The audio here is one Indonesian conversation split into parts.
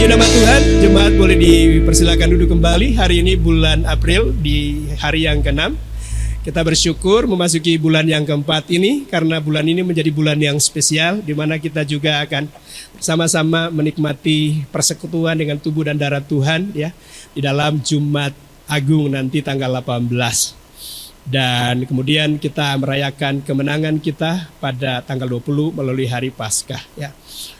Puji nama Tuhan, jemaat boleh dipersilakan duduk kembali. Hari ini bulan April di hari yang ke-6. Kita bersyukur memasuki bulan yang keempat ini karena bulan ini menjadi bulan yang spesial di mana kita juga akan sama-sama menikmati persekutuan dengan tubuh dan darah Tuhan ya di dalam Jumat Agung nanti tanggal 18. Dan kemudian kita merayakan kemenangan kita pada tanggal 20 melalui hari Paskah ya.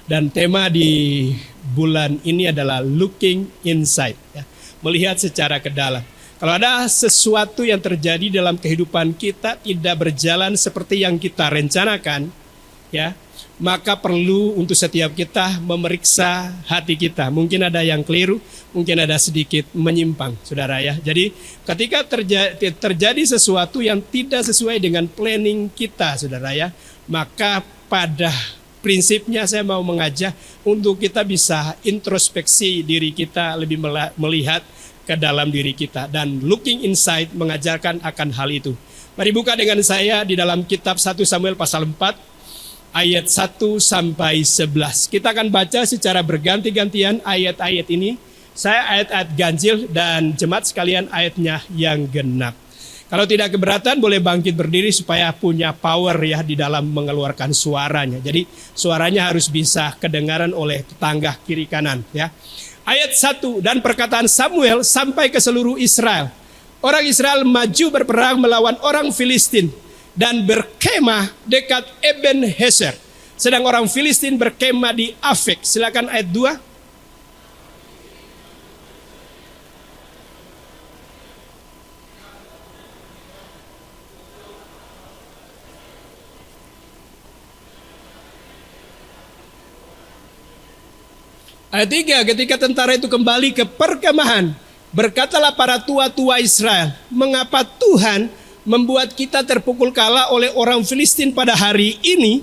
Dan tema di bulan ini adalah looking inside ya, melihat secara ke dalam. Kalau ada sesuatu yang terjadi dalam kehidupan kita tidak berjalan seperti yang kita rencanakan ya, maka perlu untuk setiap kita memeriksa hati kita. Mungkin ada yang keliru, mungkin ada sedikit menyimpang, saudara ya. Jadi ketika terjadi sesuatu yang tidak sesuai dengan planning kita, saudara ya, maka pada prinsipnya saya mau mengajak untuk kita bisa introspeksi diri kita, lebih melihat ke dalam diri kita. Dan looking inside mengajarkan akan hal itu. Mari buka dengan saya di dalam kitab 1 Samuel pasal 4 ayat 1 sampai 11. Kita akan baca secara berganti-gantian ayat-ayat ini. Saya ayat-ayat ganjil dan jemaat sekalian ayatnya yang genap. Kalau tidak keberatan boleh bangkit berdiri supaya punya power ya di dalam mengeluarkan suaranya. Jadi suaranya harus bisa kedengaran oleh tetangga kiri kanan ya. Ayat 1, dan perkataan Samuel sampai ke seluruh Israel. Orang Israel maju berperang melawan orang Filistin dan berkemah dekat Ebenezer. Sedang orang Filistin berkemah di Afek. Silakan ayat 2. Ayat 3, ketika tentara itu kembali ke perkemahan, berkatalah para tua-tua Israel, mengapa Tuhan membuat kita terpukul kalah oleh orang Filistin pada hari ini?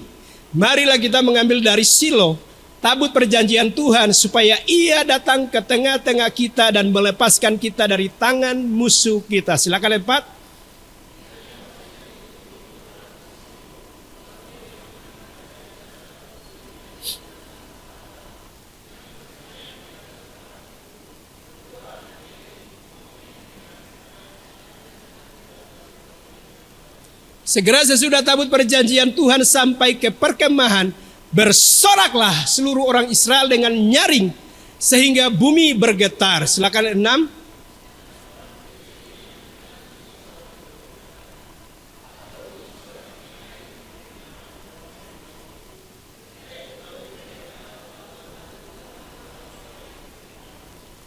Marilah kita mengambil dari Silo tabut perjanjian Tuhan supaya ia datang ke tengah-tengah kita dan melepaskan kita dari tangan musuh kita. Silakan ayat 4. Segera sesudah tabut perjanjian Tuhan sampai ke perkemahan, bersoraklah seluruh orang Israel dengan nyaring sehingga bumi bergetar. Silakan 6.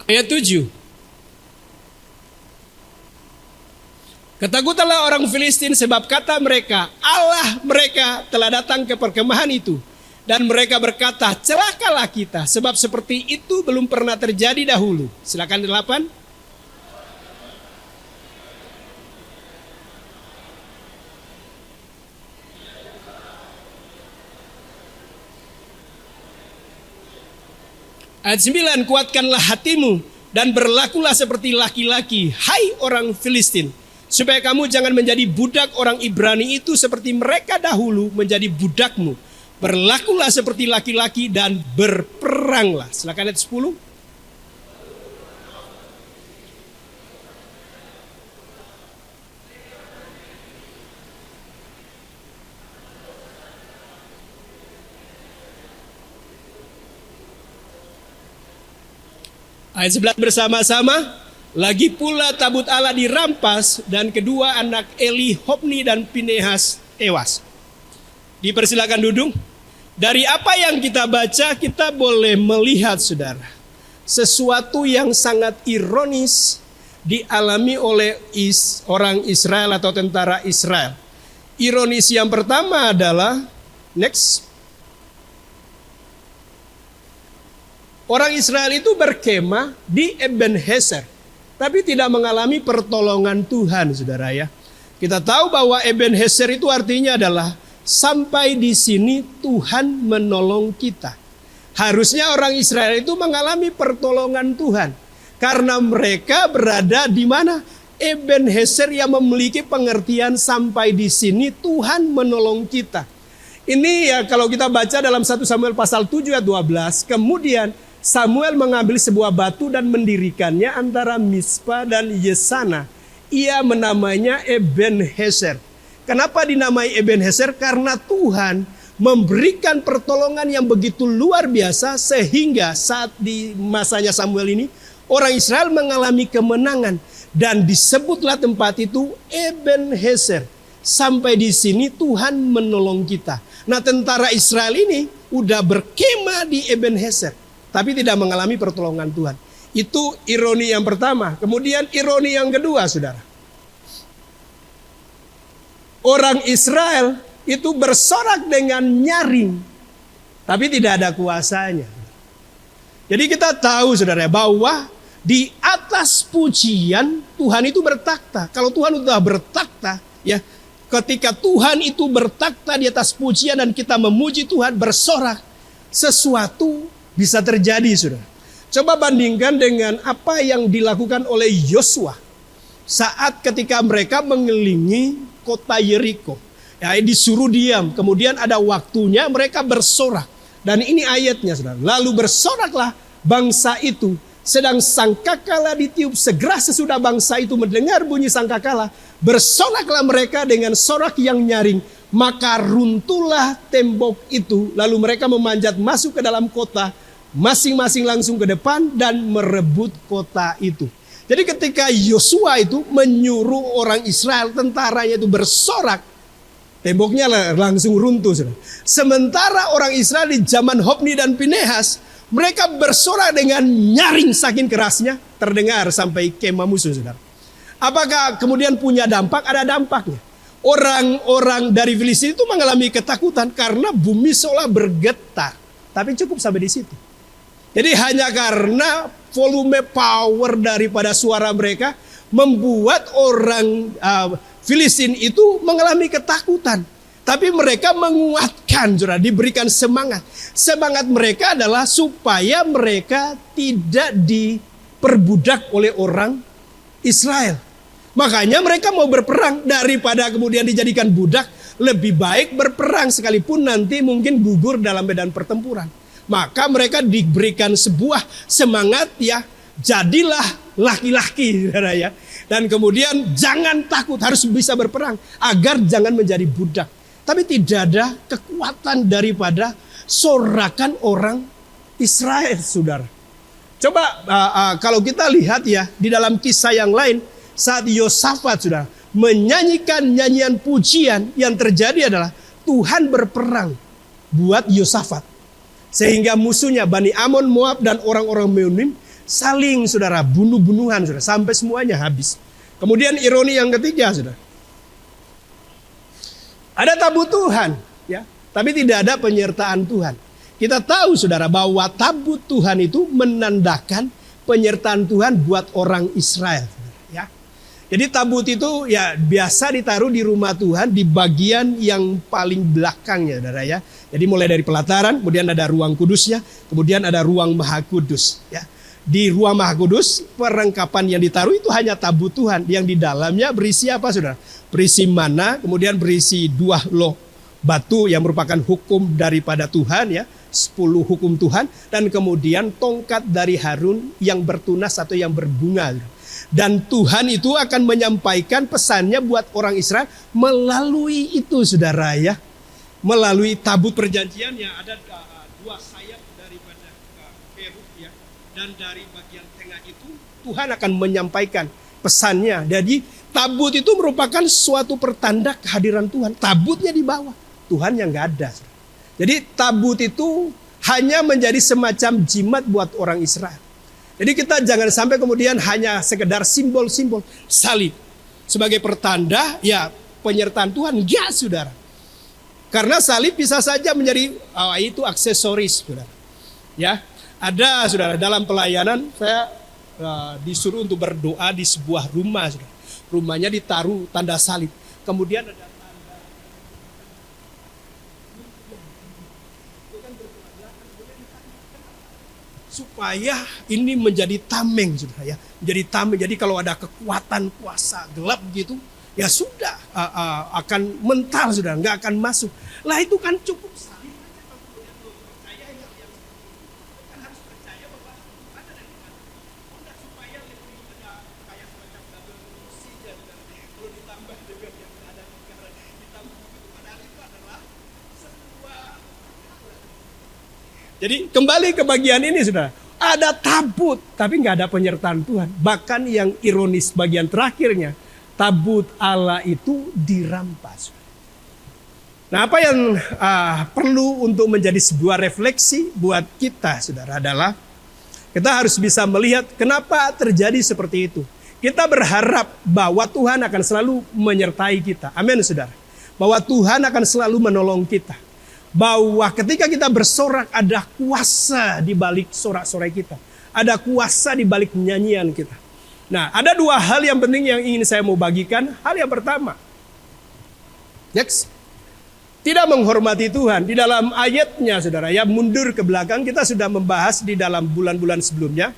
Ayat 7. Ketakutanlah orang Filistin sebab kata mereka, Allah mereka telah datang ke perkemahan itu. Dan mereka berkata, celakalah kita sebab seperti itu belum pernah terjadi dahulu. Silakan 8. Ayat 9, kuatkanlah hatimu dan berlakulah seperti laki-laki, hai orang Filistin. Supaya kamu jangan menjadi budak orang Ibrani itu seperti mereka dahulu menjadi budakmu. Berlakulah seperti laki-laki dan berperanglah. Silakan ayat 10. Ayat 11 bersama-sama. Lagi pula tabut Allah dirampas dan kedua anak Eli, Hofni dan Pinehas tewas. Dipersilakan duduk. Dari apa yang kita baca kita boleh melihat saudara, sesuatu yang sangat ironis dialami oleh orang Israel atau tentara Israel. Ironis yang pertama adalah, next. Orang Israel itu berkemah di Ebenezer, tapi tidak mengalami pertolongan Tuhan, saudara ya. Kita tahu bahwa Ebenezer itu artinya adalah sampai di sini Tuhan menolong kita. Harusnya orang Israel itu mengalami pertolongan Tuhan, karena mereka berada di mana? Ebenezer, yang memiliki pengertian sampai di sini Tuhan menolong kita. Ini ya kalau kita baca dalam 1 Samuel pasal 7 ayat 12, kemudian Samuel mengambil sebuah batu dan mendirikannya antara Mispa dan Yesana. Ia menamainya Ebenheser. Kenapa dinamai Ebenheser? Karena Tuhan memberikan pertolongan yang begitu luar biasa sehingga saat di masanya Samuel ini orang Israel mengalami kemenangan dan disebutlah tempat itu Ebenheser. Sampai di sini Tuhan menolong kita. Nah, tentara Israel ini udah berkemah di Ebenheser tapi tidak mengalami pertolongan Tuhan. Itu ironi yang pertama. Kemudian ironi yang kedua, saudara. Orang Israel itu bersorak dengan nyaring, tapi tidak ada kuasanya. Jadi kita tahu, saudara, bahwa di atas pujian Tuhan itu bertakhta. Kalau Tuhan sudah bertakhta, ya, ketika Tuhan itu bertakhta di atas pujian dan kita memuji Tuhan, bersorak, sesuatu bisa terjadi, saudara. Coba bandingkan dengan apa yang dilakukan oleh Yosua saat ketika mereka mengelilingi kota Yeriko. Ya, disuruh diam, kemudian ada waktunya mereka bersorak. Dan ini ayatnya, saudara. Lalu bersoraklah bangsa itu, sedang sangkakala ditiup. Segera sesudah bangsa itu mendengar bunyi sangkakala, bersoraklah mereka dengan sorak yang nyaring. Maka runtuhlah tembok itu, lalu mereka memanjat masuk ke dalam kota, masing-masing langsung ke depan dan merebut kota itu. Jadi ketika Yosua itu menyuruh orang Israel, tentaranya itu bersorak, temboknya langsung runtuh. Sementara orang Israel di zaman Hofni dan Pinehas, mereka bersorak dengan nyaring saking kerasnya, terdengar sampai kemah musuh. Apakah kemudian punya dampak? Ada dampaknya. Orang-orang dari Filistin itu mengalami ketakutan karena bumi seolah bergetar. Tapi cukup sampai di situ. Jadi hanya karena volume power daripada suara mereka membuat orang Filistin itu mengalami ketakutan. Tapi mereka menguatkan, saudara, diberikan semangat. Semangat mereka adalah supaya mereka tidak diperbudak oleh orang Israel. Makanya mereka mau berperang daripada kemudian dijadikan budak. Lebih baik berperang sekalipun nanti mungkin gugur dalam medan pertempuran. Maka mereka diberikan sebuah semangat, ya, jadilah laki-laki, saudara, ya. Dan kemudian jangan takut, harus bisa berperang agar jangan menjadi budak. Tapi tidak ada kekuatan daripada sorakan orang Israel, saudara. Coba kalau kita lihat, ya, di dalam kisah yang lain, saat Yosafat, saudara, menyanyikan nyanyian pujian, yang terjadi adalah Tuhan berperang buat Yosafat. Sehingga musuhnya Bani Amon, Moab, dan orang-orang Meonim saling, saudara, bunuh-bunuhan, saudara, sampai semuanya habis. Kemudian ironi yang ketiga, saudara. Ada tabut Tuhan, ya, tapi tidak ada penyertaan Tuhan. Kita tahu, saudara, bahwa tabut Tuhan itu menandakan penyertaan Tuhan buat orang Israel, ya. Jadi tabut itu, ya, biasa ditaruh di rumah Tuhan di bagian yang paling belakangnya, saudara, ya. Jadi mulai dari pelataran, kemudian ada ruang kudusnya, kemudian ada ruang maha kudus, ya. Di ruang maha kudus, perlengkapan yang ditaruh itu hanya tabut Tuhan. Yang di dalamnya berisi apa, saudara? Berisi mana, kemudian berisi 2 loh batu yang merupakan hukum daripada Tuhan, ya, 10 hukum Tuhan, dan kemudian tongkat dari Harun yang bertunas atau yang berbunga. Dan Tuhan itu akan menyampaikan pesannya buat orang Israel melalui itu, saudara, ya. Melalui tabut perjanjian yang ada 2 sayap daripada kerub, ya. Dan dari bagian tengah itu Tuhan akan menyampaikan pesannya. Jadi tabut itu merupakan suatu pertanda kehadiran Tuhan. Tabutnya di bawah, Tuhan yang gak ada. Jadi tabut itu hanya menjadi semacam jimat buat orang Israel. Jadi kita jangan sampai kemudian hanya sekedar simbol-simbol salib sebagai pertanda, ya, penyertaan Tuhan. Enggak, saudara. Karena salib bisa saja menjadi itu aksesoris, saudara. Ya, ada, saudara, dalam pelayanan saya disuruh untuk berdoa di sebuah rumah, saudara. Rumahnya ditaruh tanda salib. Kemudian ada tanda supaya ini menjadi tameng, saudara, ya. Menjadi tameng. Jadi kalau ada kekuatan kuasa gelap gitu, ya sudah akan mental, saudara, nggak akan masuk. Lah itu kan cukup salib aja. Kalau kemudian lo percaya yang kan harus percaya bahwa Jadi kembali ke bagian ini saudara. Ada tabut tapi nggak ada penyertaan Tuhan. Bahkan yang ironis bagian terakhirnya, tabut Allah itu dirampas. Nah, apa yang perlu untuk menjadi sebuah refleksi buat kita saudara adalah kita harus bisa melihat kenapa terjadi seperti itu. Kita berharap bahwa Tuhan akan selalu menyertai kita. Amin saudara. Bahwa Tuhan akan selalu menolong kita. Bahwa ketika kita bersorak ada kuasa di balik sorak-sorai kita. Ada kuasa di balik nyanyian kita. Nah, ada dua hal yang penting yang ingin saya mau bagikan. Hal yang pertama. Next. Tidak menghormati Tuhan. Di dalam ayatnya saudara ya, mundur ke belakang kita sudah membahas di dalam bulan-bulan sebelumnya.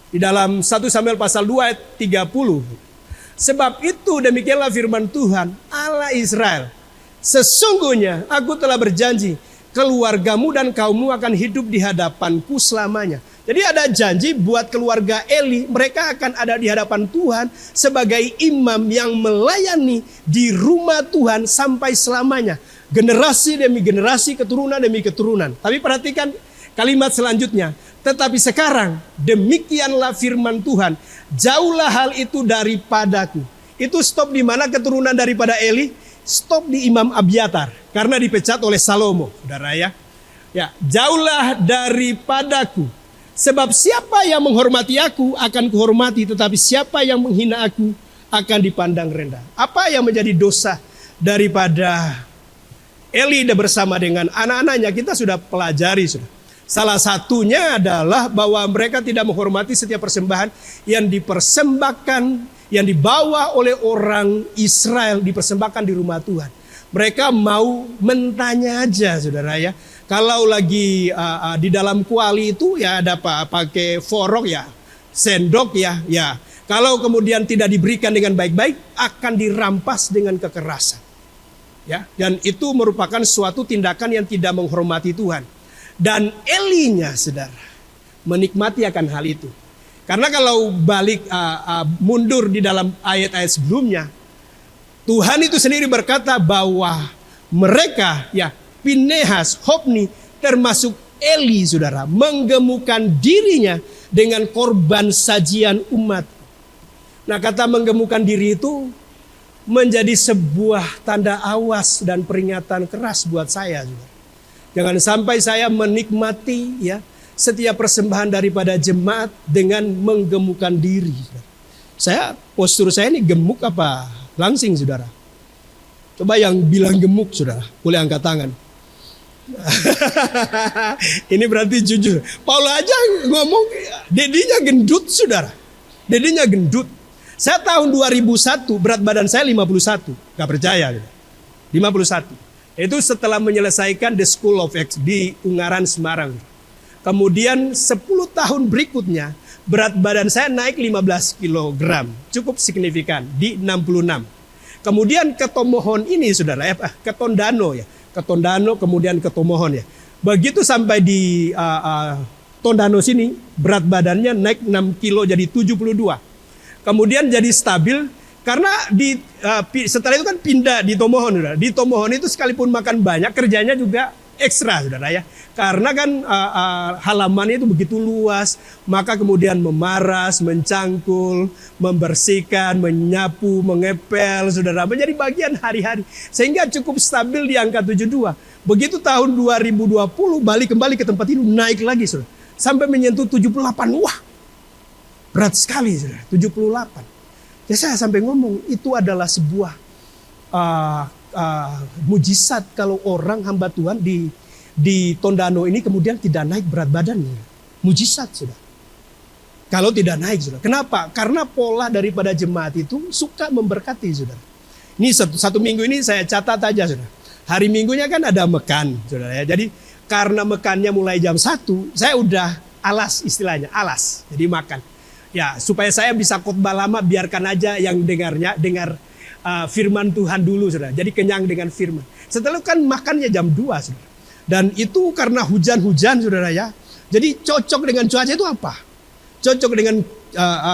Di dalam 1 Samuel pasal 2 ayat 30. Sebab itu demikianlah firman Tuhan Allah Israel. Sesungguhnya aku telah berjanji, keluargamu dan kaummu akan hidup di hadapanku selamanya. Jadi ada janji buat keluarga Eli, mereka akan ada di hadapan Tuhan sebagai imam yang melayani di rumah Tuhan sampai selamanya. Generasi demi generasi, keturunan demi keturunan. Tapi perhatikan kalimat selanjutnya. Tetapi sekarang demikianlah firman Tuhan, jauhlah hal itu daripadaku. Itu stop di mana keturunan daripada Eli? Stop di Imam Abiatar karena dipecat oleh Salomo, saudara ya. Ya, jauhlah daripadaku. Sebab siapa yang menghormati aku akan kuhormati, tetapi siapa yang menghina aku akan dipandang rendah. Apa yang menjadi dosa daripada Eli bersama dengan anak-anaknya kita sudah pelajari sudah. Salah satunya adalah bahwa mereka tidak menghormati setiap persembahan yang dipersembahkan, yang dibawa oleh orang Israel, dipersembahkan di rumah Tuhan. Mereka mau mentanya aja saudara ya. Kalau lagi di dalam kuali itu ya ada pakai forok ya, sendok ya. Kalau kemudian tidak diberikan dengan baik-baik akan dirampas dengan kekerasan. Ya, dan itu merupakan suatu tindakan yang tidak menghormati Tuhan. Dan Elinya saudara menikmati akan hal itu. Karena kalau balik mundur di dalam ayat-ayat sebelumnya, Tuhan itu sendiri berkata bahwa mereka ya Pinehas, Hofni termasuk Eli saudara menggemukkan dirinya dengan korban sajian umat. Nah, kata menggemukkan diri itu menjadi sebuah tanda awas dan peringatan keras buat saya saudara. Jangan sampai saya menikmati ya setiap persembahan daripada jemaat dengan menggemukkan diri. Postur saya ini gemuk apa langsing saudara? Coba yang bilang gemuk saudara, boleh angkat tangan. Ini berarti jujur. Paul aja ngomong dedinya gendut saudara. Dedinya gendut. Saya tahun 2001 berat badan saya 51. Gak percaya. 51. Itu setelah menyelesaikan The School of X di Ungaran Semarang. Kemudian 10 tahun berikutnya berat badan saya naik 15 kg. Cukup signifikan di 66. Kemudian ke Tomohon ini saudara, ke Tondano ya. Ke Tondano kemudian ke Tomohon ya. Begitu sampai di Tondano sini berat badannya naik 6 kilo jadi 72. Kemudian jadi stabil karena setelah itu kan pindah di Tomohon saudara. Di Tomohon itu sekalipun makan banyak kerjanya juga ekstra saudara ya. Karena kan halamannya itu begitu luas, maka kemudian memaras, mencangkul, membersihkan, menyapu, mengepel saudara, menjadi bagian hari-hari. Sehingga cukup stabil di angka 72. Begitu tahun 2020 balik kembali ke tempat itu naik lagi saudara. Sampai menyentuh 78. Wah, berat sekali saudara, 78. Ya saya sampai ngomong itu adalah sebuah mujizat kalau orang hamba Tuhan di Tondano ini kemudian tidak naik berat badannya. Mujizat sudah. Kalau tidak naik sudah. Kenapa? Karena pola daripada jemaat itu suka memberkati saudara. Ini satu minggu ini saya catat aja saudara. Hari minggunya kan ada mekan saudara ya. Jadi karena mekannya mulai jam 1, saya udah alas istilahnya, alas. Jadi makan. Ya supaya saya bisa khotbah lama biarkan aja yang dengar firman Tuhan dulu saudara. Jadi kenyang dengan firman. Setelah kan makannya jam 2 saudara. Dan itu karena hujan-hujan saudara ya. Jadi cocok dengan cuaca itu apa? Cocok dengan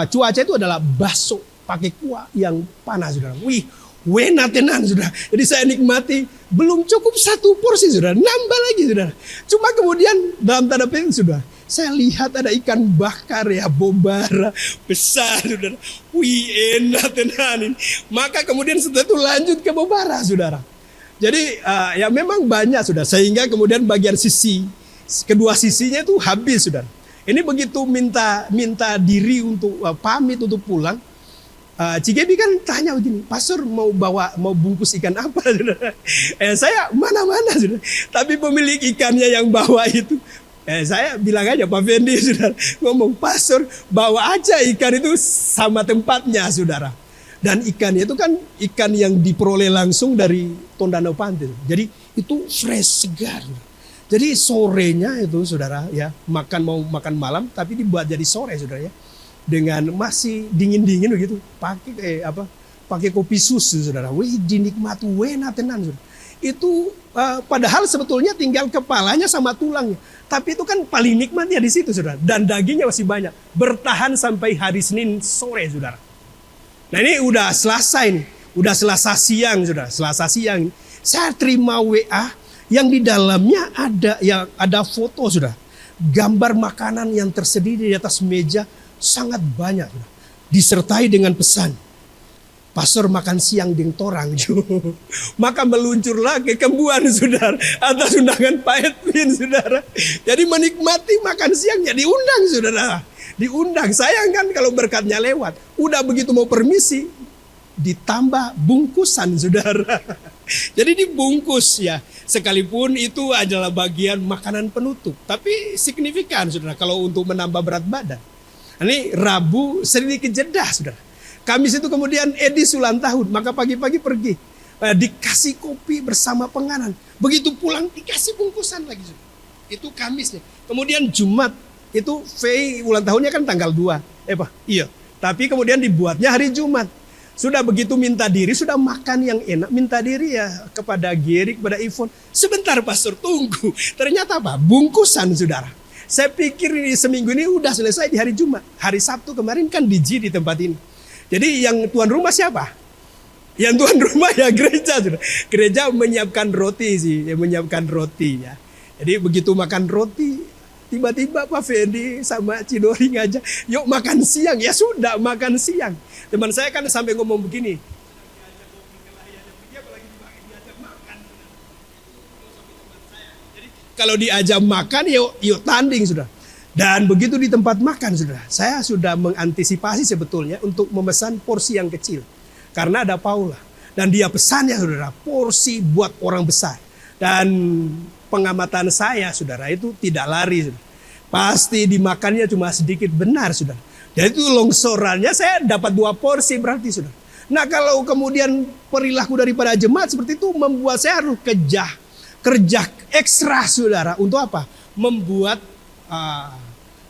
cuaca itu adalah bakso pakai kuah yang panas saudara. Wih, wena tenan sudah. Jadi saya nikmati belum cukup satu porsi sudah, nambah lagi sudah. Cuma kemudian dalam tanda petik sudah, saya lihat ada ikan bakar ya, bombara besar saudara. Wih enak tenan ini. Maka kemudian setelah itu lanjut ke bombara saudara. Jadi ya memang banyak sudah, sehingga kemudian bagian sisi kedua sisinya itu habis saudara. Ini begitu minta diri untuk pamit untuk pulang. Cigebi kan tanya begini, Pastor mau bungkus ikan apa? Saya mana-mana sudah. Tapi pemilik ikannya yang bawa itu, saya bilang aja Pak Fendi saudara, ngomong Pastor bawa aja ikan itu sama tempatnya saudara. Dan ikannya itu kan ikan yang diperoleh langsung dari Tondano Pantai. Jadi itu fresh, segar. Jadi sorenya itu saudara ya, mau makan malam tapi dibuat jadi sore saudara ya. Dengan masih dingin-dingin begitu, pakai kopi susu saudara. Wih, dinikmati wena tenan saudara. Itu padahal sebetulnya tinggal kepalanya sama tulangnya. Tapi itu kan paling nikmatnya di situ saudara. Dan dagingnya masih banyak. Bertahan sampai hari Senin sore saudara. Nah ini udah Selasa ini. Udah Selasa siang saudara. Selasa siang. Saya terima WA yang di dalamnya ada foto saudara. Gambar makanan yang tersedia di atas meja. Sangat banyak, disertai dengan pesan, Pastor makan siang ding torang. Maka meluncurlah ke Kembuan saudara, atas undangan Pak Edwin saudara. Jadi menikmati makan siangnya, diundang saudara. Diundang, sayang kan kalau berkatnya lewat. Udah begitu mau permisi, ditambah bungkusan saudara. Jadi dibungkus ya, sekalipun itu adalah bagian makanan penutup. Tapi signifikan saudara, kalau untuk menambah berat badan. Ini Rabu sedikit jeda saudara. Kamis itu kemudian Edis ulang tahun. Maka pagi-pagi pergi. Dikasih kopi bersama penganan. Begitu pulang dikasih bungkusan lagi saudara. Itu Kamisnya. Kemudian Jumat itu Fei ulang tahunnya kan tanggal 2. Iya. Tapi kemudian dibuatnya hari Jumat. Sudah begitu minta diri, sudah makan yang enak. Minta diri ya kepada Geri, kepada Ivon. Sebentar Pastor, tunggu. Ternyata apa? Bungkusan saudara. Saya pikir ini seminggu ini udah selesai di hari Jumat. Hari Sabtu kemarin kan di tempat ini. Jadi yang tuan rumah siapa? Yang tuan rumah ya gereja. Gereja menyiapkan roti sih. Menyiapkan roti ya. Jadi begitu makan roti, tiba-tiba Pak Fendi sama Cidori ngajak, yuk makan siang. Ya sudah makan siang. Teman saya kan sampai ngomong begini. Kalau diajak makan, yuk tanding sudah. Dan begitu di tempat makan sudah, saya sudah mengantisipasi sebetulnya untuk memesan porsi yang kecil. Karena ada Paula. Dan dia pesannya saudara, porsi buat orang besar. Dan pengamatan saya saudara itu tidak lari. Saudara. Pasti dimakannya cuma sedikit, benar saudara. Dan itu longsorannya saya dapat 2 porsi berarti saudara. Nah kalau kemudian perilaku daripada jemaat seperti itu membuat saya harus kerja ekstra saudara. Untuk apa? Membuat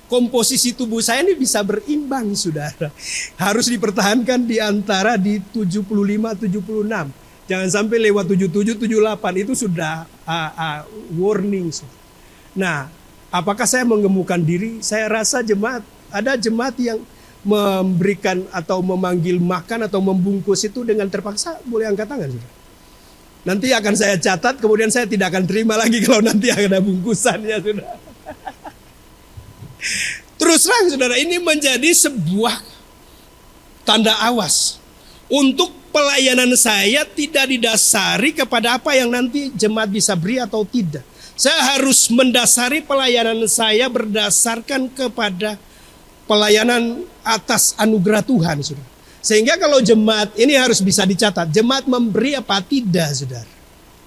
komposisi tubuh saya ini bisa berimbang saudara. Harus dipertahankan di antara di 75-76. Jangan sampai lewat 77-78 itu sudah warning. Nah, apakah saya menggemukkan diri? Saya rasa ada jemaat yang memberikan atau memanggil makan atau membungkus itu dengan terpaksa, boleh angkat tangan saudara. Nanti akan saya catat, kemudian saya tidak akan terima lagi kalau nanti ada bungkusannya saudara. Terus terang saudara, ini menjadi sebuah tanda awas. Untuk pelayanan saya tidak didasari kepada apa yang nanti jemaat bisa beri atau tidak. Saya harus mendasari pelayanan saya berdasarkan kepada pelayanan atas anugerah Tuhan saudara. Sehingga kalau jemaat ini harus bisa dicatat, jemaat memberi apa tidak saudara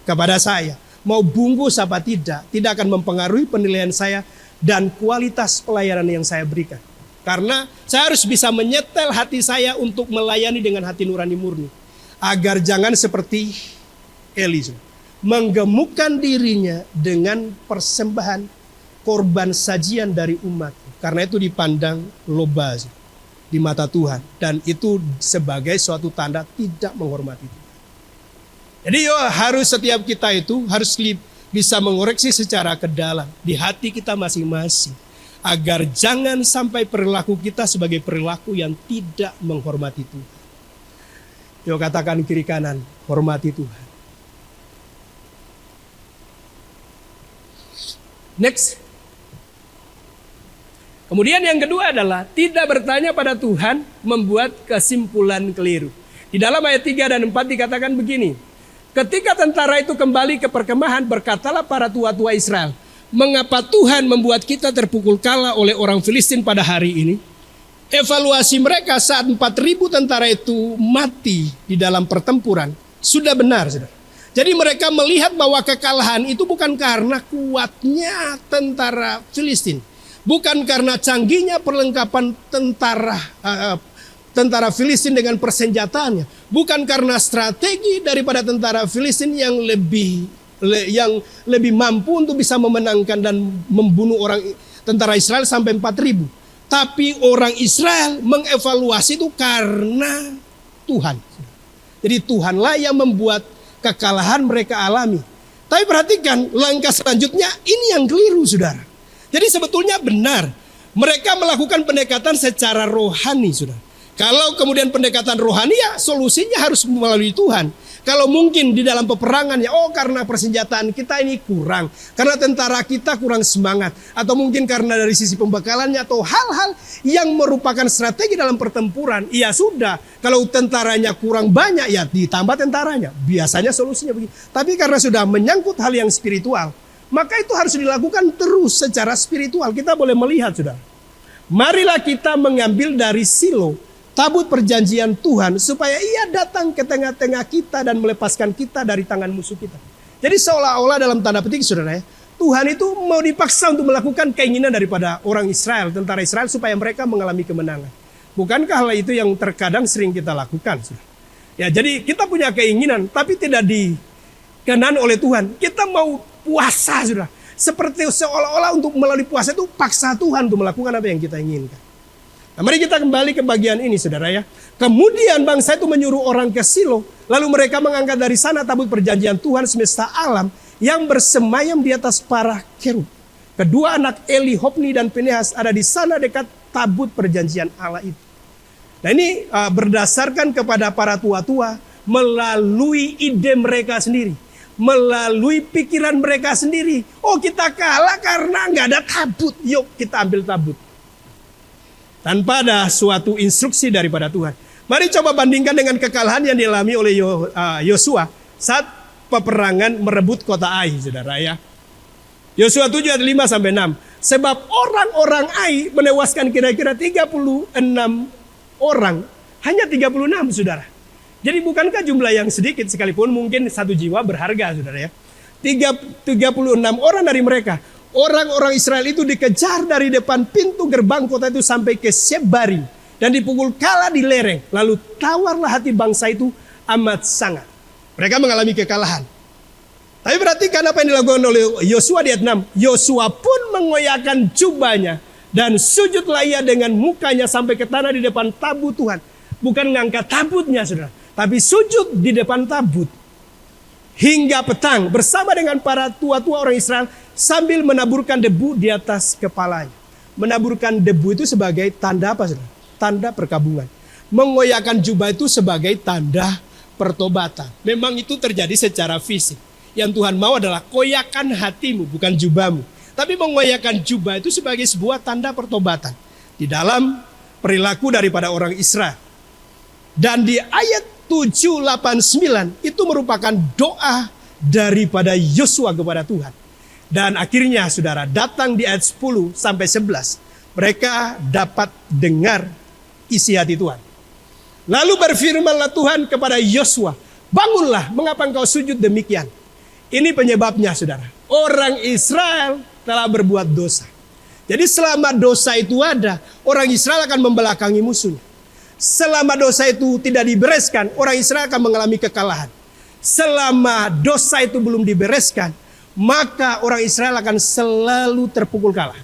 kepada saya, mau bungkus apa tidak akan mempengaruhi penilaian saya dan kualitas pelayanan yang saya berikan. Karena saya harus bisa menyetel hati saya untuk melayani dengan hati nurani murni. Agar jangan seperti Eli, menggemukkan dirinya dengan persembahan korban sajian dari umat. Karena itu dipandang loba di mata Tuhan. Dan itu sebagai suatu tanda tidak menghormati Tuhan. Jadi harus setiap kita itu harus bisa mengoreksi secara ke dalam di hati kita masing-masing. Agar jangan sampai perilaku kita sebagai perilaku yang tidak menghormati Tuhan. Yuk katakan kiri kanan, hormati Tuhan. Next. Kemudian yang kedua adalah tidak bertanya pada Tuhan membuat kesimpulan keliru. Di dalam ayat 3 dan 4 dikatakan begini. Ketika tentara itu kembali ke perkemahan, berkatalah para tua-tua Israel, mengapa Tuhan membuat kita terpukul kalah oleh orang Filistin pada hari ini? Evaluasi mereka saat 4.000 tentara itu mati di dalam pertempuran sudah benar, saudara. Jadi mereka melihat bahwa kekalahan itu bukan karena kuatnya tentara Filistin. Bukan karena canggihnya perlengkapan tentara Filistin dengan persenjataannya. Bukan karena strategi daripada tentara Filistin yang lebih mampu untuk bisa memenangkan dan membunuh orang tentara Israel sampai 4.000. Tapi orang Israel mengevaluasi itu karena Tuhan. Jadi Tuhanlah yang membuat kekalahan mereka alami. Tapi perhatikan langkah selanjutnya, ini yang keliru, saudara. Jadi sebetulnya benar, mereka melakukan pendekatan secara rohani, saudara. Kalau kemudian pendekatan rohani, ya solusinya harus melalui Tuhan. Kalau mungkin di dalam peperangan, ya karena persenjataan kita ini kurang, karena tentara kita kurang semangat, atau mungkin karena dari sisi pembekalannya, atau hal-hal yang merupakan strategi dalam pertempuran, ya sudah. Kalau tentaranya kurang banyak, ya ditambah tentaranya. Biasanya solusinya begitu. Tapi karena sudah menyangkut hal yang spiritual, maka itu harus dilakukan terus secara spiritual. Kita boleh melihat, saudara. Marilah kita mengambil dari Silo tabut perjanjian Tuhan supaya ia datang ke tengah-tengah kita dan melepaskan kita dari tangan musuh kita. Jadi seolah-olah dalam tanda petik, saudara, ya, Tuhan itu mau dipaksa untuk melakukan keinginan daripada orang Israel, tentara Israel, supaya mereka mengalami kemenangan. Bukankah hal itu yang terkadang sering kita lakukan, saudara? Ya, jadi kita punya keinginan tapi tidak dikenan oleh Tuhan. Kita mau puasa, saudara. Seperti seolah-olah untuk melalui puasa itu paksa Tuhan untuk melakukan apa yang kita inginkan. Nah, mari kita kembali ke bagian ini, saudara, ya. Kemudian bangsa itu menyuruh orang ke Silo, lalu mereka mengangkat dari sana tabut perjanjian Tuhan semesta alam yang bersemayam di atas para kerub. Kedua anak Eli, Hofni dan Pinehas ada di sana dekat tabut perjanjian Allah itu. Nah, ini berdasarkan kepada para tua-tua melalui ide mereka sendiri. Melalui pikiran mereka sendiri. Oh, kita kalah karena nggak ada tabut. Yuk kita ambil tabut. Tanpa ada suatu instruksi daripada Tuhan. Mari coba bandingkan dengan kekalahan yang dialami oleh Yosua saat peperangan merebut kota Ai, saudara, ya. Yosua 7 ayat 5 sampai 6. Sebab orang-orang Ai menewaskan kira-kira 36 orang. Hanya 36, saudara. Jadi bukankah jumlah yang sedikit, sekalipun mungkin satu jiwa berharga, saudara, ya. 36 orang dari mereka. Orang-orang Israel itu dikejar dari depan pintu gerbang kota itu sampai ke Sebari. Dan dipukul kalah di lereng. Lalu tawarlah hati bangsa itu amat sangat. Mereka mengalami kekalahan. Tapi perhatikan apa yang dilakukan oleh Yosua di ayat 6. Yosua pun mengoyakkan jubahnya. Dan sujudlah ia dengan mukanya sampai ke tanah di depan tabut Tuhan. Bukan ngangkat tabutnya, saudara. Tapi sujud di depan tabut. Hingga petang bersama dengan para tua-tua orang Israel sambil menaburkan debu di atas kepalanya. Menaburkan debu itu sebagai tanda apa, saudara? Tanda perkabungan. Mengoyakkan jubah itu sebagai tanda pertobatan. Memang itu terjadi secara fisik. Yang Tuhan mau adalah koyakan hatimu, bukan jubahmu. Tapi mengoyakkan jubah itu sebagai sebuah tanda pertobatan. Di dalam perilaku daripada orang Israel. Dan di ayat 7, 8, 9 itu merupakan doa daripada Yosua kepada Tuhan. Dan akhirnya, saudara, datang di ayat 10 sampai 11. Mereka dapat dengar isi hati Tuhan. Lalu berfirmanlah Tuhan kepada Yosua, bangunlah, mengapa engkau sujud demikian? Ini penyebabnya, saudara. Orang Israel telah berbuat dosa. Jadi selama dosa itu ada, orang Israel akan membelakangi musuhnya. Selama dosa itu tidak dibereskan, orang Israel akan mengalami kekalahan. Selama dosa itu belum dibereskan, maka orang Israel akan selalu terpukul kalah.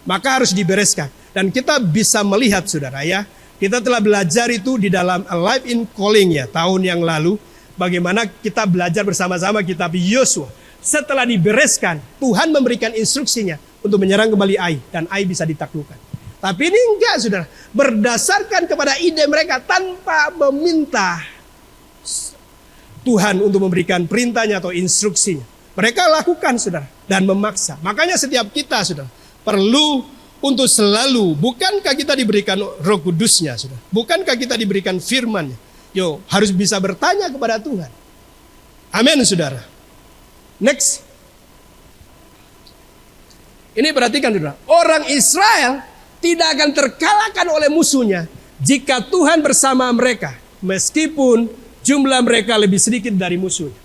Maka harus dibereskan. Dan kita bisa melihat, saudara, ya, kita telah belajar itu di dalam Alive in Calling, ya, tahun yang lalu. Bagaimana kita belajar bersama-sama kitab Yosua. Setelah dibereskan, Tuhan memberikan instruksinya untuk menyerang kembali Ai. Dan Ai bisa ditaklukkan. Tapi ini enggak, saudara. Berdasarkan kepada ide mereka tanpa meminta Tuhan untuk memberikan perintahnya atau instruksinya. Mereka lakukan, saudara, dan memaksa. Makanya setiap kita, saudara, perlu untuk selalu, bukankah kita diberikan Roh Kudusnya, saudara? Bukankah kita diberikan firman-Nya? Harus bisa bertanya kepada Tuhan. Amin, saudara. Next. Ini perhatikan, saudara. Orang Israel tidak akan terkalahkan oleh musuhnya jika Tuhan bersama mereka, meskipun jumlah mereka lebih sedikit dari musuhnya.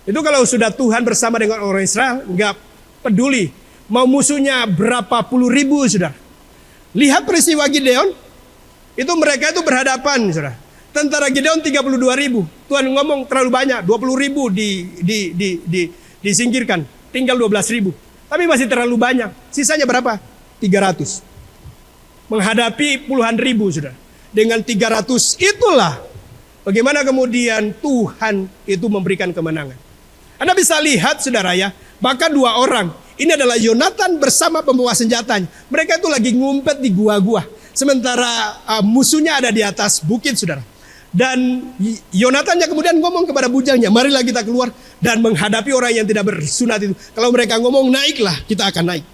Itu kalau sudah Tuhan bersama dengan orang Israel, nggak peduli mau musuhnya berapa puluh ribu, saudara. Lihat peristiwa Gideon, itu mereka itu berhadapan, saudara. Tentara Gideon 32.000. Tuhan ngomong terlalu banyak, 20.000 disingkirkan, tinggal 12.000. Tapi masih terlalu banyak. Sisanya berapa? 300. Menghadapi puluhan ribu, saudara. Dengan 300 itulah bagaimana kemudian Tuhan itu memberikan kemenangan. Anda bisa lihat, saudara, ya, bahkan 2 orang. Ini adalah Yonatan bersama pembawa senjatanya. Mereka itu lagi ngumpet di gua-gua. Sementara musuhnya ada di atas bukit, saudara. Dan Yonatannya kemudian ngomong kepada bujangnya, marilah kita keluar dan menghadapi orang yang tidak bersunat itu. Kalau mereka ngomong naiklah, kita akan naik.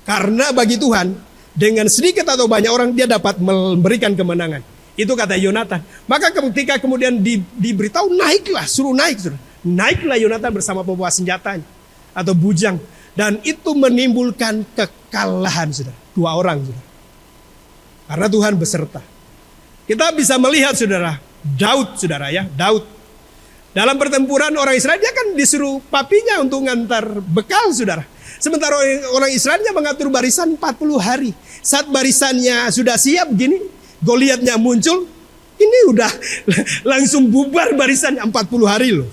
Karena bagi Tuhan, dengan sedikit atau banyak orang dia dapat memberikan kemenangan. Itu kata Yonatan. Maka ketika kemudian diberitahu naiklah, suruh naik, saudara. Naiklah Yonatan bersama pembawa senjatanya atau bujang, dan itu menimbulkan kekalahan, saudara. 2 orang, saudara. Karena Tuhan beserta. Kita bisa melihat, saudara, Daud, saudara, ya, Daud. Dalam pertempuran orang Israel, dia kan disuruh papinya untuk ngantar bekal, saudara. Sementara orang Israelnya mengatur barisan 40 hari. Saat barisannya sudah siap gini, Goliatnya muncul, ini udah langsung bubar barisannya 40 hari loh.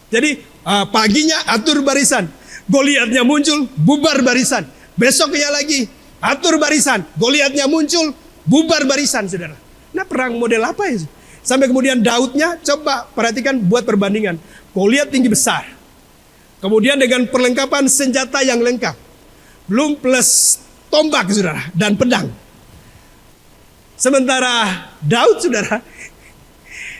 Jadi paginya atur barisan, Goliatnya muncul, bubar barisan. Besoknya lagi atur barisan, Goliatnya muncul, bubar barisan, saudara. Nah, perang model apa ya? Sampai kemudian Daudnya, coba perhatikan, buat perbandingan. Goliat tinggi besar, kemudian dengan perlengkapan senjata yang lengkap, belum plus tombak, saudara, dan pedang. Sementara Daud, saudara,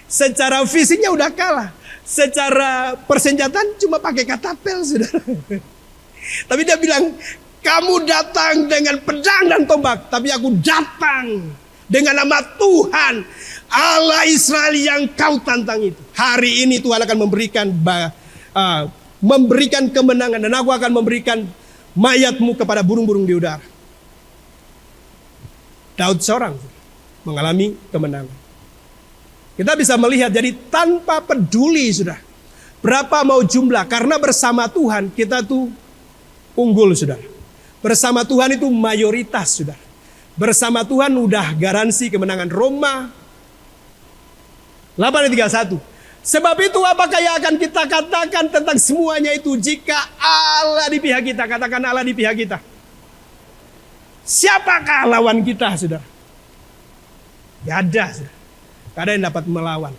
secara fisiknya udah kalah. Secara persenjataan cuma pakai katapel, saudara. Tapi dia bilang, kamu datang dengan pedang dan tombak, tapi aku datang dengan nama Tuhan Allah Israel yang kau tantang itu. Hari ini Tuhan akan memberikan kemenangan, dan aku akan memberikan mayatmu kepada burung-burung di udara. Daud seorang mengalami kemenangan. Kita bisa melihat, jadi tanpa peduli, sudah berapa mau jumlah, karena bersama Tuhan kita tuh unggul, saudara. Bersama Tuhan itu mayoritas, saudara. Bersama Tuhan udah garansi kemenangan. Roma 8:31. Sebab itu apakah yang akan kita katakan tentang semuanya itu? Jika Allah di pihak kita, katakan Allah di pihak kita. Siapakah lawan kita, saudara? Gak ada, saudara. Gak ada yang dapat melawan.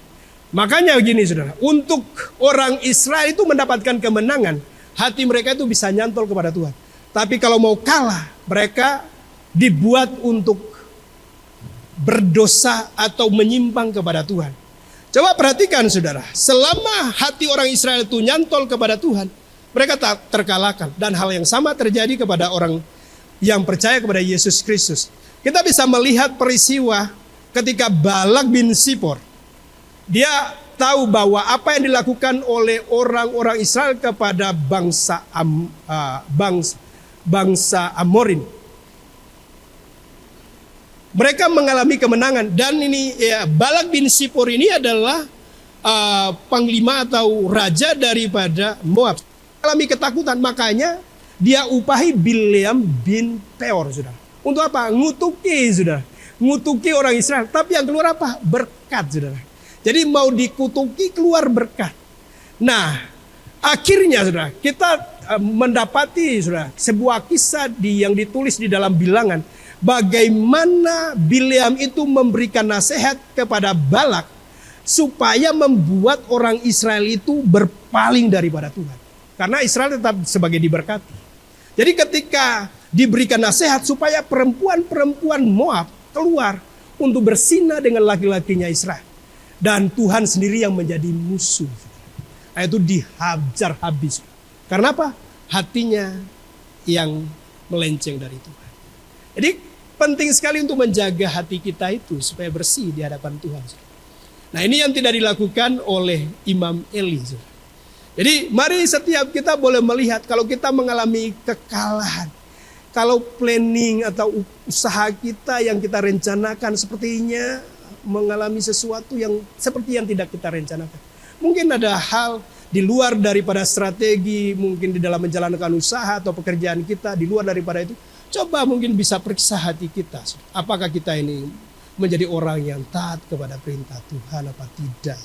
Makanya begini, saudara, untuk orang Israel itu mendapatkan kemenangan, hati mereka itu bisa nyantol kepada Tuhan. Tapi kalau mau kalah, mereka dibuat untuk berdosa atau menyimpang kepada Tuhan. Coba perhatikan, saudara, selama hati orang Israel itu nyantol kepada Tuhan, mereka tak terkalahkan. Dan hal yang sama terjadi kepada orang yang percaya kepada Yesus Kristus. Kita bisa melihat peristiwa ketika Balak bin Sipor, dia tahu bahwa apa yang dilakukan oleh orang-orang Israel kepada bangsa Amorin, mereka mengalami kemenangan. Dan ini ya, Balak bin Sipor ini adalah panglima atau raja daripada Moab. Mengalami ketakutan, makanya dia upahi Bileam bin Peor, saudara. Untuk apa? Ngutuki, saudara. Ngutuki orang Israel. Tapi yang keluar apa? Berkat, saudara. Jadi mau dikutuki keluar berkat. Nah, akhirnya, saudara, kita mendapati, saudara, sebuah kisah yang ditulis di dalam Bilangan. Bagaimana Bileam itu memberikan nasihat kepada Balak supaya membuat orang Israel itu berpaling daripada Tuhan. Karena Israel tetap sebagai diberkati. Jadi ketika diberikan nasihat supaya perempuan-perempuan Moab keluar untuk berzina dengan laki-lakinya Israel. Dan Tuhan sendiri yang menjadi musuh. Itu dihajar habis. Karena apa? Hatinya yang melenceng dari Tuhan. Jadi penting sekali untuk menjaga hati kita itu supaya bersih di hadapan Tuhan. Nah, ini yang tidak dilakukan oleh Imam Eli. Jadi mari setiap kita boleh melihat kalau kita mengalami kekalahan. Kalau planning atau usaha kita yang kita rencanakan sepertinya mengalami sesuatu yang seperti yang tidak kita rencanakan. Mungkin ada hal di luar daripada strategi, mungkin di dalam menjalankan usaha atau pekerjaan kita, di luar daripada itu. Coba mungkin bisa periksa hati kita. Apakah kita ini menjadi orang yang taat kepada perintah Tuhan apa tidak.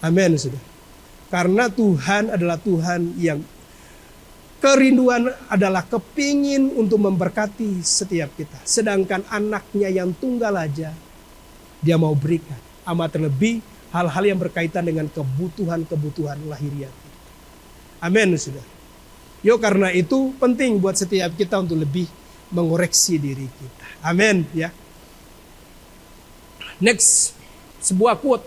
Amin, saudara. Karena Tuhan adalah Tuhan yang kerinduan adalah kepingin untuk memberkati setiap kita. Sedangkan anaknya yang tunggal aja dia mau berikan. Amat terlebih hal-hal yang berkaitan dengan kebutuhan-kebutuhan lahiriah. Amin, saudara. Yuk, karena itu penting buat setiap kita untuk lebih mengoreksi diri kita. Amin ya. Next, sebuah quote.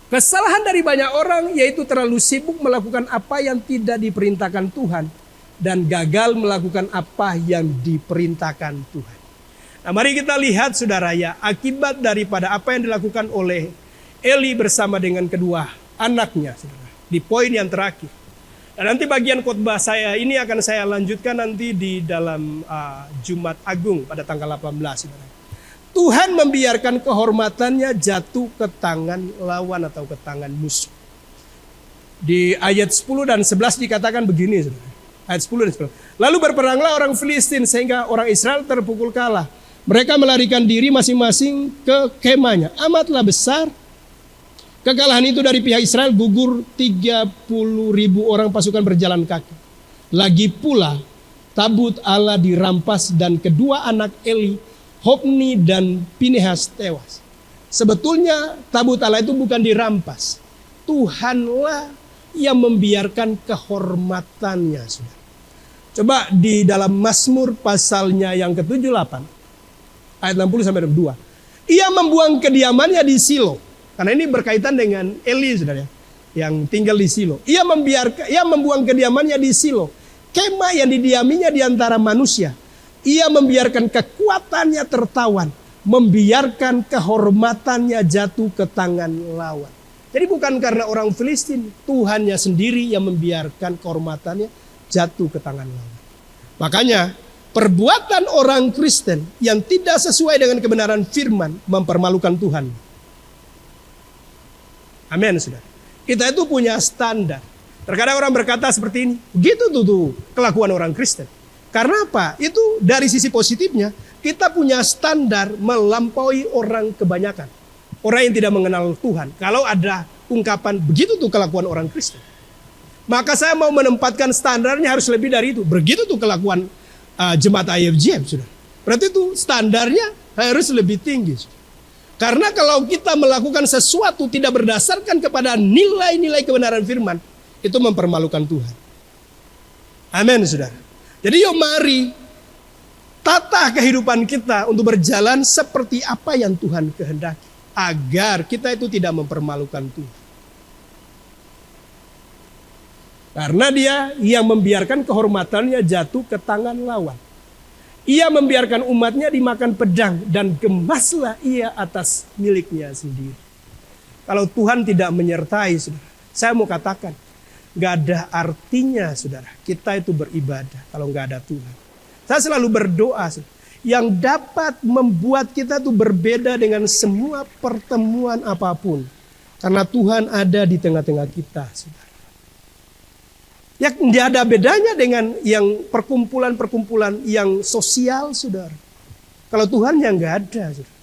Kesalahan dari banyak orang yaitu terlalu sibuk melakukan apa yang tidak diperintahkan Tuhan dan gagal melakukan apa yang diperintahkan Tuhan. Nah, mari kita lihat saudara ya, akibat daripada apa yang dilakukan oleh Eli bersama dengan kedua anaknya, saudara. Di poin yang terakhir. Dan nanti bagian khotbah saya ini akan saya lanjutkan nanti di dalam Jumat Agung pada tanggal 18. Saudara. Tuhan membiarkan kehormatannya jatuh ke tangan lawan atau ke tangan musuh. Di ayat 10 dan 11 dikatakan begini. Saudara. Ayat 10 dan 11. Lalu berperanglah orang Filistin sehingga orang Israel terpukul kalah. Mereka melarikan diri masing-masing ke kemahnya. Amatlah besar kekalahan itu dari pihak Israel, gugur 30.000 orang pasukan berjalan kaki. Lagi pula tabut Allah dirampas dan kedua anak Eli, Hofni dan Pinehas tewas. Sebetulnya tabut Allah itu bukan dirampas. Tuhanlah yang membiarkan kehormatannya. Coba di dalam Mazmur pasalnya yang ke-78 ayat 60 sampai 62. Ia membuang kediamannya di Silo. Karena ini berkaitan dengan Eli, saudara, yang tinggal di Silo. Ia membuang kediamannya di Silo. Kemah yang didiaminya di antara manusia. Ia membiarkan kekuatannya tertawan. Membiarkan kehormatannya jatuh ke tangan lawan. Jadi bukan karena orang Filistin. Tuhannya sendiri yang membiarkan kehormatannya jatuh ke tangan lawan. Makanya perbuatan orang Kristen yang tidak sesuai dengan kebenaran firman mempermalukan Tuhan. Amin, saudara. Kita itu punya standar. Terkadang orang berkata seperti ini. Begitu tuh kelakuan orang Kristen. Karena apa? Itu dari sisi positifnya. Kita punya standar melampaui orang kebanyakan. Orang yang tidak mengenal Tuhan. Kalau ada ungkapan begitu tuh kelakuan orang Kristen. Maka saya mau menempatkan standarnya harus lebih dari itu. Begitu tuh kelakuan jemaat IFJM, saudara. Berarti itu standarnya harus lebih tinggi, saudara. Karena kalau kita melakukan sesuatu tidak berdasarkan kepada nilai-nilai kebenaran firman, itu mempermalukan Tuhan. Amin, saudara. Jadi yuk mari tata kehidupan kita untuk berjalan seperti apa yang Tuhan kehendaki. Agar kita itu tidak mempermalukan Tuhan. Karena dia yang membiarkan kehormatannya jatuh ke tangan lawan. Ia membiarkan umatnya dimakan pedang dan gemaslah ia atas miliknya sendiri. Kalau Tuhan tidak menyertai, saudara, saya mau katakan, gak ada artinya, saudara, kita itu beribadah kalau gak ada Tuhan. Saya selalu berdoa, saudara, yang dapat membuat kita itu berbeda dengan semua pertemuan apapun. Karena Tuhan ada di tengah-tengah kita, saudara. Ya, tidak ada bedanya dengan yang perkumpulan-perkumpulan yang sosial, saudara. Kalau Tuhan yang nggak ada, saudara.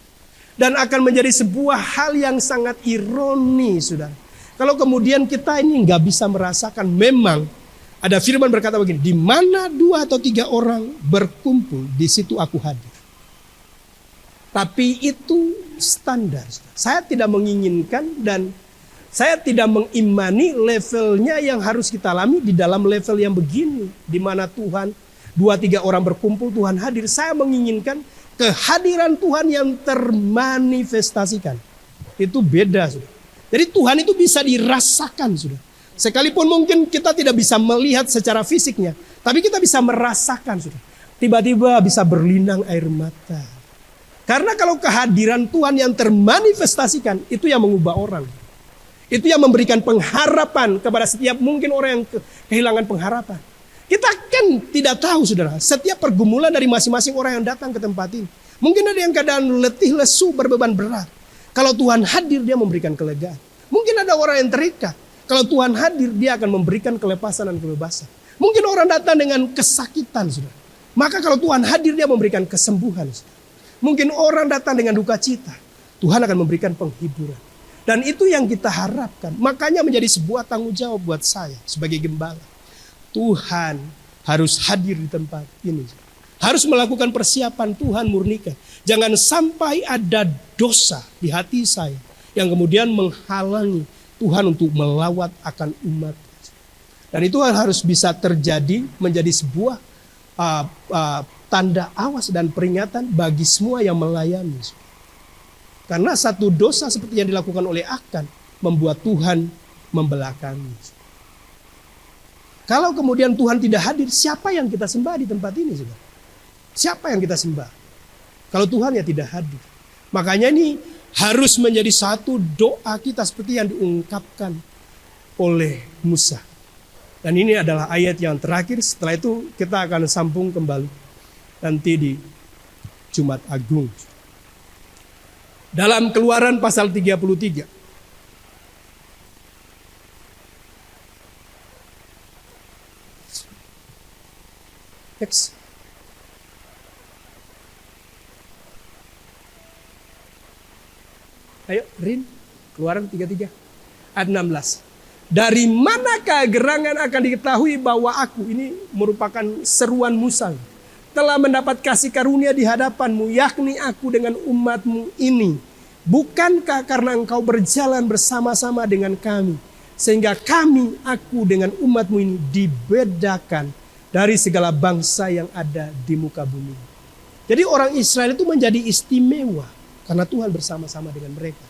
Dan akan menjadi sebuah hal yang sangat ironi, saudara. Kalau kemudian kita ini nggak bisa merasakan, memang ada firman berkata begini, di mana 2 atau 3 orang berkumpul, di situ aku hadir. Tapi itu standar, saudara. Saya tidak menginginkan dan saya tidak mengimani levelnya yang harus kita alami di dalam level yang begini. Di mana Tuhan 2-3 orang berkumpul, Tuhan hadir. Saya menginginkan kehadiran Tuhan yang termanifestasikan. Itu beda, saudara. Jadi Tuhan itu bisa dirasakan, saudara. Sekalipun mungkin kita tidak bisa melihat secara fisiknya, tapi kita bisa merasakan, saudara. Tiba-tiba bisa berlinang air mata. Karena kalau kehadiran Tuhan yang termanifestasikan, itu yang mengubah orang. Itu yang memberikan pengharapan kepada setiap mungkin orang yang kehilangan pengharapan. Kita kan tidak tahu, saudara, setiap pergumulan dari masing-masing orang yang datang ke tempat ini. Mungkin ada yang keadaan letih, lesu, berbeban berat. Kalau Tuhan hadir, dia memberikan kelegaan. Mungkin ada orang yang terikat. Kalau Tuhan hadir, dia akan memberikan kelepasan dan kebebasan. Mungkin orang datang dengan kesakitan, saudara. Maka kalau Tuhan hadir, dia memberikan kesembuhan. Saudara. Mungkin orang datang dengan duka cita. Tuhan akan memberikan penghiburan. Dan itu yang kita harapkan. Makanya menjadi sebuah tanggung jawab buat saya sebagai gembala. Tuhan harus hadir di tempat ini. Harus melakukan persiapan, Tuhan murnikan. Jangan sampai ada dosa di hati saya yang kemudian menghalangi Tuhan untuk melawat akan umat. Dan itu harus bisa terjadi menjadi sebuah tanda awas dan peringatan bagi semua yang melayani. Karena satu dosa seperti yang dilakukan oleh Akan membuat Tuhan membelakangi. Kalau kemudian Tuhan tidak hadir, siapa yang kita sembah di tempat ini, saudara? Siapa yang kita sembah? Kalau Tuhan ya tidak hadir. Makanya ini harus menjadi satu doa kita seperti yang diungkapkan oleh Musa. Dan ini adalah ayat yang terakhir. Setelah itu kita akan sambung kembali nanti di Jumat Agung. Dalam Keluaran pasal 33. Next. Ayo, Rin, Keluaran 33, ayat 16. Dari manakah gerangan akan diketahui bahwa aku, ini merupakan seruan Musa, telah mendapat kasih karunia di hadapanmu, yakni aku dengan umatmu ini. Bukankah karena engkau berjalan bersama-sama dengan kami, sehingga kami, aku dengan umatmu ini dibedakan dari segala bangsa yang ada di muka bumi. Jadi orang Israel itu menjadi istimewa karena Tuhan bersama-sama dengan mereka.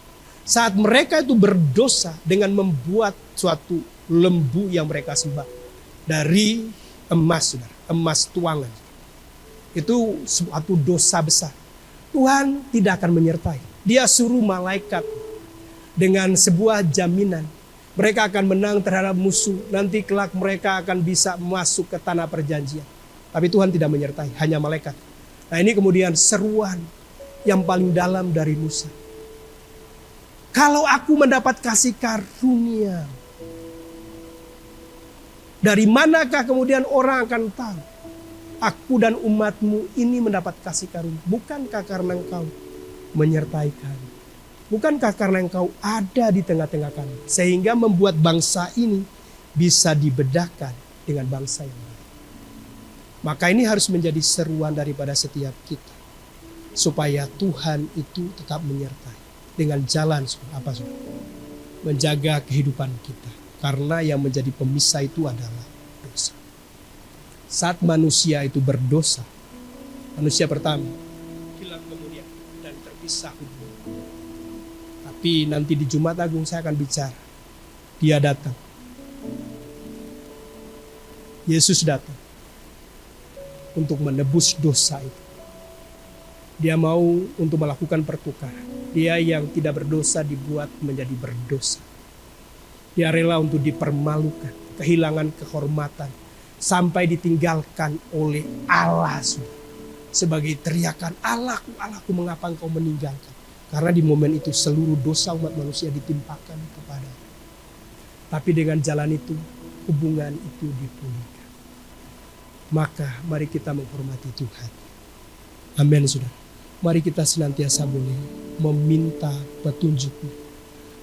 Saat mereka itu berdosa dengan membuat suatu lembu yang mereka sembah dari emas, saudara, emas tuangan. Itu suatu dosa besar. Tuhan tidak akan menyertai. Dia suruh malaikat dengan sebuah jaminan. Mereka akan menang terhadap musuh. Nanti kelak mereka akan bisa masuk ke tanah perjanjian. Tapi Tuhan tidak menyertai, hanya malaikat. Nah ini kemudian seruan yang paling dalam dari Musa. Kalau aku mendapat kasih karunia, dari manakah kemudian orang akan tahu aku dan umatmu ini mendapat kasih karunia? Bukankah karena engkau menyertai kami? Bukankah karena engkau ada di tengah-tengah kami, sehingga membuat bangsa ini bisa dibedakan dengan bangsa yang lain? Maka ini harus menjadi seruan daripada setiap kita, supaya Tuhan itu tetap menyertai dengan jalan apa, menjaga kehidupan kita. Karena yang menjadi pemisah itu adalah dosa. Saat manusia itu berdosa, manusia pertama hilang kemudian dan terpisah hubungan. Tapi nanti di Jumat Agung saya akan bicara. Dia datang. Yesus datang untuk menebus dosa itu. Dia mau untuk melakukan pertukaran. Dia yang tidak berdosa dibuat menjadi berdosa. Dia rela untuk dipermalukan, kehilangan kehormatan, sampai ditinggalkan oleh Allah. Sebagai teriakan, Allahku, Allahku, mengapa engkau meninggalkan? Karena di momen itu seluruh dosa umat manusia ditimpakan kepada. Tapi dengan jalan itu, hubungan itu dipulihkan. Maka mari kita menghormati Tuhan. Amin, saudara. Mari kita senantiasa boleh meminta petunjuk-Nya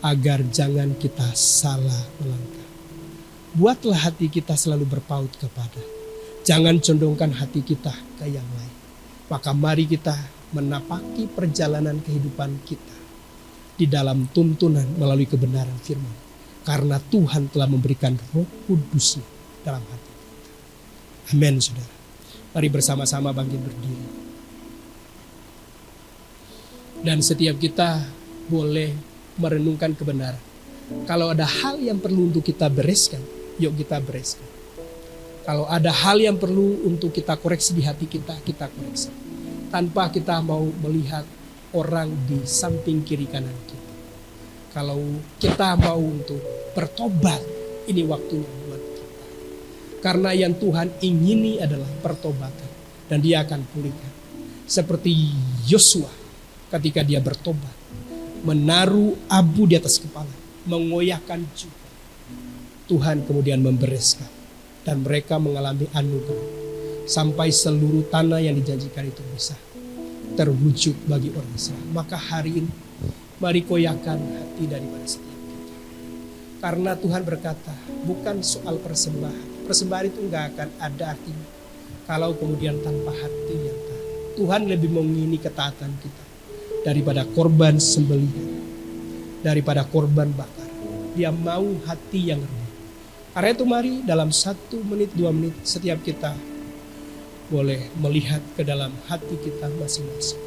agar jangan kita salah melangkah. Buatlah hati kita selalu berpaut kepada. Jangan condongkan hati kita ke yang lain. Maka mari kita menapaki perjalanan kehidupan kita di dalam tuntunan melalui kebenaran firman. Karena Tuhan telah memberikan Roh Kudus-Nya dalam hati kita. Amin, saudara. Mari bersama-sama bangkit berdiri. Dan setiap kita boleh merenungkan kebenaran. Kalau ada hal yang perlu untuk kita bereskan, yuk kita bereskan. Kalau ada hal yang perlu untuk kita koreksi di hati kita, kita koreksi. Tanpa kita mau melihat orang di samping kiri kanan kita. Kalau kita mau untuk bertobat, ini waktunya buat kita. Karena yang Tuhan ingini adalah pertobatan. Dan dia akan pulihkan. Seperti Yosua ketika dia bertobat. Menaruh abu di atas kepala. Mengoyakkan juga. Tuhan kemudian membereskan. Dan mereka mengalami anugerah. Sampai seluruh tanah yang dijanjikan itu bisa terwujud bagi orang Israel. Maka hari ini mari koyakkan hati daripada setiap kita. Karena Tuhan berkata, bukan soal persembahan. Persembahan itu enggak akan ada artinya kalau kemudian tanpa hati yang taat. Tuhan lebih mengingini ketaatan kita daripada korban sembelihan, daripada korban bakar. Dia mau hati yang rendah. Karena itu mari dalam 1 menit, 2 menit setiap kita boleh melihat ke dalam hati kita masing-masing.